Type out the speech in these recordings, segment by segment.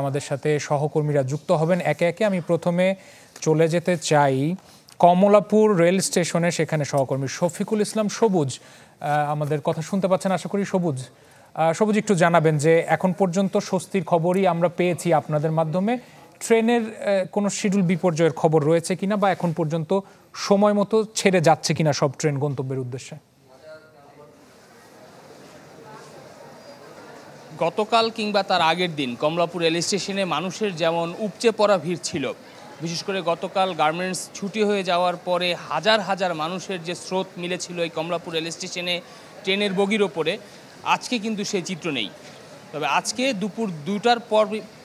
আমাদের সাথে সহকর্মীরা যুক্ত হবেন একে একে। আমি প্রথমে চলে যেতে চাই কমলাপুর রেল স্টেশনে, সেখানে সহকর্মী শফিকুল ইসলাম সবুজ আমাদের কথা শুনতে পাচ্ছেন আশা করি। সবুজ একটু জানাবেন যে এখন পর্যন্ত স্বস্তির খবরই আমরা পেয়েছি আপনাদের মাধ্যমে, ট্রেনের কোনো শিডিউল বিপর্যয়ের খবর রয়েছে কিনা বা এখন পর্যন্ত সময় মতো ছেড়ে যাচ্ছে কিনা সব ট্রেন গন্তব্যের উদ্দেশ্যে? গতকাল কিংবা তার আগের দিন কমলাপুর রেল স্টেশনে মানুষের যেমন উপচে পড়া ভিড় ছিল, বিশেষ করে গতকাল গার্মেন্টস ছুটি হয়ে যাওয়ার পরে হাজার হাজার মানুষের যে স্রোত মিলেছিল এই কমলাপুর রেল স্টেশনে ট্রেনের বগির ওপরে, আজকে কিন্তু সেই চিত্র নেই। তবে আজকে দুপুর 2টার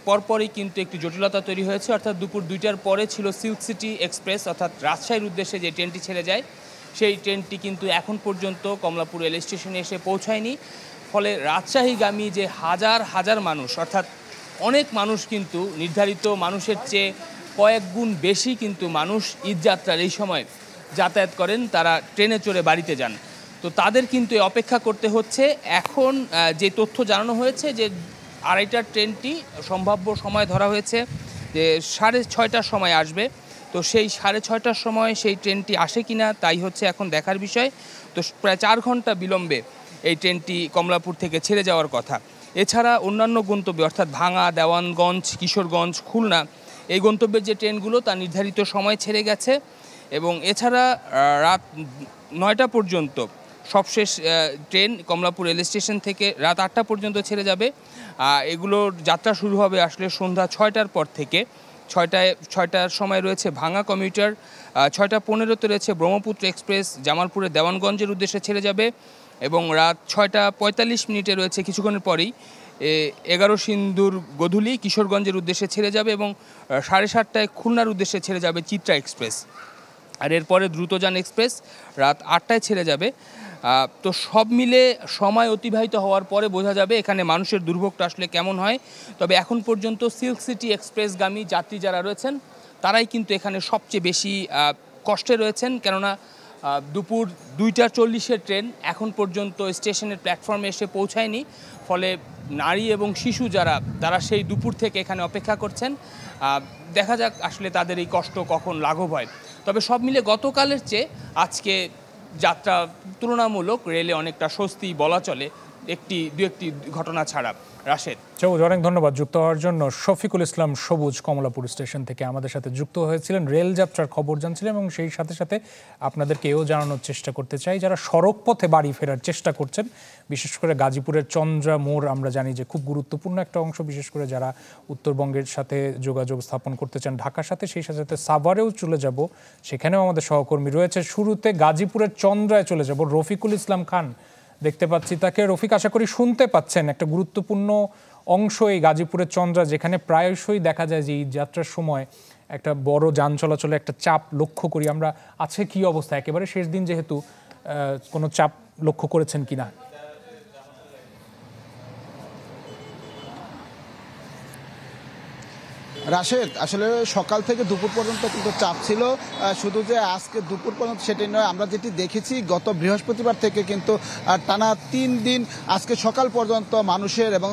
পরপরই কিন্তু একটি জটিলতা তৈরি হয়েছে, অর্থাৎ দুপুর 2টার পরে ছিল সিল্ক সিটি এক্সপ্রেস, অর্থাৎ রাজশাহীর উদ্দেশ্যে যে ট্রেনটি ছেড়ে যায় সেই ট্রেনটি কিন্তু এখন পর্যন্ত কমলাপুর রেল স্টেশনে এসে পৌঁছায়নি। ফলে রাজশাহীগামী যে হাজার হাজার মানুষ, অর্থাৎ অনেক মানুষ কিন্তু নির্ধারিত মানুষের চেয়ে কয়েক গুণ বেশি কিন্তু মানুষ ঈদযাত্রার এই সময় যাতায়াত করেন, তারা ট্রেনে চড়ে বাড়িতে যান। তো তাদের কিন্তু অপেক্ষা করতে হচ্ছে। এখন যে তথ্য জানানো হয়েছে যে 2:30টার ট্রেনটি সম্ভাব্য সময় ধরা হয়েছে যে 6:30টার সময় আসবে। তো সেই 6:30টার সময় সেই ট্রেনটি আসে কিনা তাই হচ্ছে এখন দেখার বিষয়। তো প্রায় 4 ঘন্টা বিলম্বে এই ট্রেনটি কমলাপুর থেকে ছেড়ে যাওয়ার কথা। এছাড়া অন্যান্য গন্তব্যে অর্থাৎ ভাঙা, দেওয়ানগঞ্জ, কিশোরগঞ্জ, খুলনা এই গন্তব্যের যে ট্রেনগুলো তা নির্ধারিত সময় ছেড়ে গেছে। এবং এছাড়া রাত 9টা পর্যন্ত সবশেষ ট্রেন কমলাপুর রেল স্টেশন থেকে রাত 8টা পর্যন্ত ছেড়ে যাবে। এগুলোর যাত্রা শুরু হবে আসলে সন্ধ্যা 6টার পর থেকে। 6টার সময় রয়েছে ভাঙা কমিউটার, 6:15-তে রয়েছে ব্রহ্মপুত্র এক্সপ্রেস জামালপুরের দেওয়ানগঞ্জের উদ্দেশ্যে ছেড়ে যাবে এবং রাত 6:45 রয়েছে কিছুক্ষণের পরেই 11 সিন্দুর গোধূলি কিশোরগঞ্জের উদ্দেশ্যে ছেড়ে যাবে এবং 7:30টায় খুলনার উদ্দেশ্যে ছেড়ে যাবে চিত্রা এক্সপ্রেস। আর এরপরে দ্রুতযান এক্সপ্রেস রাত 8টায় ছেড়ে যাবে। তো সব মিলে সময় অতিবাহিত হওয়ার পরে বোঝা যাবে এখানে মানুষের দুর্ভোগটা আসলে কেমন হয়। তবে এখন পর্যন্ত সিল্ক সিটি এক্সপ্রেসগামী যাত্রী যারা রয়েছেন তারাই কিন্তু এখানে সবচেয়ে বেশি কষ্টে রয়েছেন, কেননা দুপুর 2:40-এর ট্রেন এখন পর্যন্ত স্টেশনের প্ল্যাটফর্মে এসে পৌঁছায়নি। ফলে নারী এবং শিশু যারা তারা সেই দুপুর থেকে এখানে অপেক্ষা করছেন। দেখা যাক আসলে তাদের এই কষ্ট কখন লাঘব হয়। তবে সব মিলে গতকালের চেয়ে আজকে যাত্রা তুলনামূলক রেলে অনেকটা স্বস্তি বলা চলে, দু একটি ঘটনা ছাড়া। রাশেদ, সবুজ, অনেক ধন্যবাদ যুক্ত হওয়ার জন্য। শফিকুল ইসলাম সবুজ কমলাপুর স্টেশন থেকে আমাদের সাথে যুক্ত হয়েছিলেন, রেল যাত্রার খবর জানছিলেন এবং সেই সাথে সাথে আপনাদেরকে এও জানানোর চেষ্টা করতে চাই যারা সড়ক পথে বাড়ি ফেরার চেষ্টা করছেন, বিশেষ করে গাজীপুরের চন্দ্রা মোড় আমরা জানি যে খুব গুরুত্বপূর্ণ একটা অংশ, বিশেষ করে যারা উত্তরবঙ্গের সাথে যোগাযোগ স্থাপন করতে চান ঢাকার সাথে, সেই সাথে সাথে সাভারেও চলে যাব, সেখানেও আমাদের সহকর্মী রয়েছে। শুরুতে গাজীপুরের চন্দ্রায় চলে যাব, রফিকুল ইসলাম খান দেখতে পাচ্ছি তাকে। রফিক, আশা করি শুনতে পাচ্ছেন। একটা গুরুত্বপূর্ণ অংশ এই গাজীপুরের চন্দ্রা, যেখানে প্রায়শই দেখা যায় যে এই যাত্রার সময় একটা বড় যান চলাচলে একটা চাপ লক্ষ্য করি আমরা। আছে কি অবস্থা, একেবারে শেষ দিন যেহেতু, কোনো চাপ লক্ষ্য করেছেন কিনা? রাশেদ, আসলে সকাল থেকে দুপুর পর্যন্ত কিন্তু চাপ ছিল। শুধু যে আজকে দুপুর পর্যন্ত সেটাই নয়, আমরা যেটি দেখেছি গত বৃহস্পতিবার থেকে কিন্তু টানা 3 দিন আজকে সকাল পর্যন্ত মানুষের এবং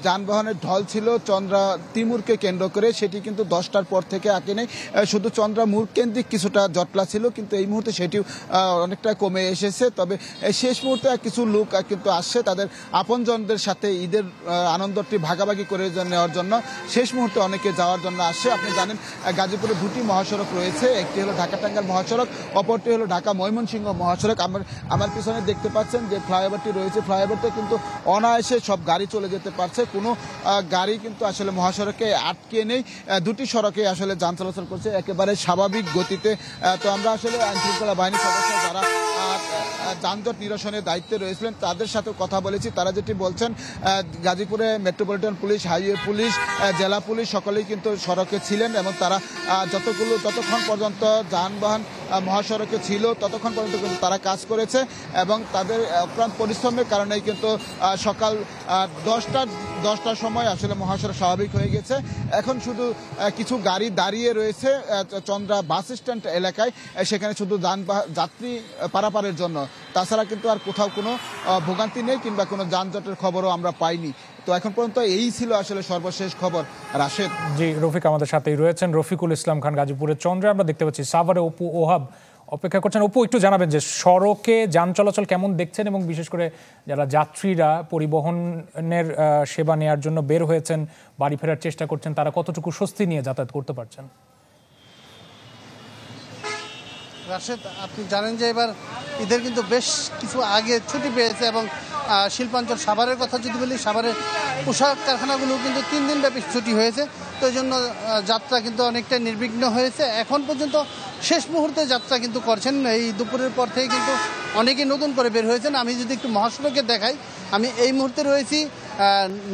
যানবাহনের ঢল ছিল চন্দ্রা তিমুরকে কেন্দ্র করে। সেটি কিন্তু 10টার পর থেকে আঁকে নেই। শুধু চন্দ্রা মোড় কেন্দ্রিক কিছুটা জটলা ছিল, কিন্তু এই মুহূর্তে সেটিও অনেকটা কমে এসেছে। তবে শেষ মুহূর্তে কিছু লোক কিন্তু আসছে তাদের আপনজনদের সাথে ঈদের আনন্দটি ভাগাভাগি করে নেওয়ার জন্য, শেষ মুহূর্তে অনেকে যাওয়ার জন্য আসছে। আপনি জানেন গাজীপুরে 2টি মহাসড়ক রয়েছে, একটি হলো ঢাকা টাঙ্গাইল মহাসড়ক, অপরটি হলো ঢাকা ময়মনসিংহ মহাসড়ক। আমার পিছনে দেখতে পাচ্ছেন যে ফ্লাইওভারটি রয়েছে, ফ্লাইওভারটা কিন্তু অনায়াসে সব গাড়ি চলে যেতে পারছে, কোনো গাড়ি কিন্তু আসলে মহাসড়কে আটকে নেই। 2টি সড়কে আসলে যান চলাচল করছে একেবারে স্বাভাবিক গতিতে। তো আমরা আসলে আইনশৃঙ্খলা বাহিনীর সদস্য যারা যানজট নিরসনের দায়িত্বে রয়েছিলেন তাদের সাথে কথা বলেছি। তারা যেটি বলছেন, গাজীপুরে মেট্রোপলিটন পুলিশ, হাইওয়ে পুলিশ, জেলা পুলিশ সকলেই কিন্তু সড়কে ছিলেন এবং তারা যতক্ষণ পর্যন্ত যানবাহন মহাসড়কে ছিল ততক্ষণ পর্যন্ত কিন্তু তারা কাজ করেছে এবং তাদের অক্লান্ত পরিশ্রমের কারণেই কিন্তু সকাল 10টার সময় আসলে মহাসড়ক স্বাভাবিক হয়ে গেছে। এখন শুধু কিছু গাড়ি দাঁড়িয়ে রয়েছে চন্দ্রা বাস স্ট্যান্ড এলাকায়, সেখানে শুধু যাত্রী পারাপারের জন্য, তাছাড়া কিন্তু আর কোথাও কোনো ভোগান্তি নেই কিংবা কোনো যানজটের খবরও আমরা পাইনি। তো এখন পর্যন্ত এই ছিল আসলে সর্বশেষ খবর। রাশেদ। জি, রফিক আমাদের সাথেই রয়েছেন, রফিকুল ইসলাম খান গাজীপুরের চন্দ্রে। আমরা দেখতে পাচ্ছি সাভারে অপু ওহাব অপেক্ষা করছেন। অপু, একটু জানাবেন যে সড়কে যান চলাচল কেমন দেখছেন এবং বিশেষ করে যারা যাত্রীরা পরিবহনের সেবা নেওয়ার জন্য বের হয়েছেন, বাড়ি ফেরার চেষ্টা করছেন, তারা কতটুকু স্বস্তি নিয়ে যাতায়াত করতে পারছেন? রাশেদ, আপনি জানেন যে এবার ঈদের কিন্তু বেশ কিছু আগে ছুটি পেয়েছে এবং শিল্পাঞ্চল সাভারের কথা যদি বলি, সাভারের পোশাক কারখানাগুলো কিন্তু 3 দিন ব্যাপী ছুটি হয়েছে। তো এই জন্য যাত্রা কিন্তু অনেকটাই নির্বিঘ্ন হয়েছে। এখন পর্যন্ত শেষ মুহূর্তে যাত্রা কিন্তু করছেন। এই দুপুরের পর থেকে কিন্তু অনেকেই নতুন করে বের হয়েছেন। আমি যদি একটু মহাসড়কে দেখাই, আমি এই মুহূর্তে রয়েছি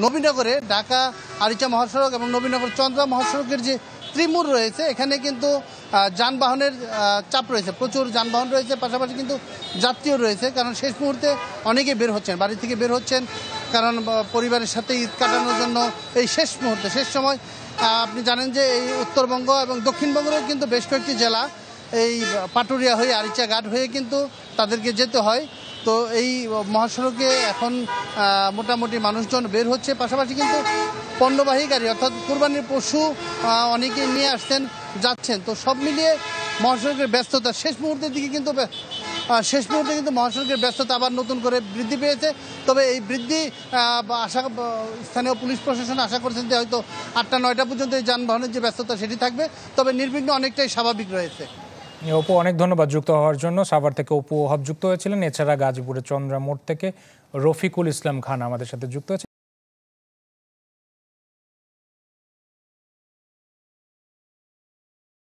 নবীনগরে, ঢাকা আরিচা মহাসড়ক এবং নবীনগর চন্দ্রা মহাসড়কের যে ত্রিমুর রয়েছে, এখানে কিন্তু যানবাহনের চাপ রয়েছে, প্রচুর যানবাহন রয়েছে, পাশাপাশি কিন্তু যাত্রীও রয়েছে। কারণ শেষ মুহূর্তে অনেকে বের হচ্ছেন, বাড়ি থেকে বের হচ্ছেন, কারণ পরিবারের সাথে ঈদ কাটানোর জন্য এই শেষ মুহূর্তে, শেষ সময়। আপনি জানেন যে এই উত্তরবঙ্গ এবং দক্ষিণবঙ্গেরও কিন্তু বেশ কয়েকটি জেলা এই পাটুরিয়া হয়ে আরিচা ঘাট হয়ে কিন্তু তাদেরকে যেতে হয়। তো এই মহাসড়কে এখন মোটামুটি মানুষজন বের হচ্ছে, পাশাপাশি কিন্তু পণ্যবাহী গাড়ি অর্থাৎ কুরবানির পশু অনেকে নিয়ে আসছেন, যাচ্ছেন। তো সব মিলিয়ে মহাসড়কের ব্যস্ততা শেষ মুহূর্তের দিকে কিন্তু মহাসড়কের ব্যস্ততা আবার নতুন করে বৃদ্ধি পেয়েছে। তবে এই বৃদ্ধি স্থানীয় পুলিশ প্রশাসন আশা করছেন যে হয়তো 8টা-9টা পর্যন্ত এই যানবাহনের যে ব্যস্ততা সেটি থাকবে, তবে নির্বিঘ্ন অনেকটাই স্বাভাবিক রয়েছে। অপু, অনেক ধন্যবাদ যুক্ত হওয়ার জন্য। সাভার থেকে অপু ওহাব যুক্ত হয়েছিলেন। এছাড়া গাজীপুরের চন্দ্রা মোড় থেকে রফিকুল ইসলাম খান আমাদের সাথে যুক্ত হয়েছেন।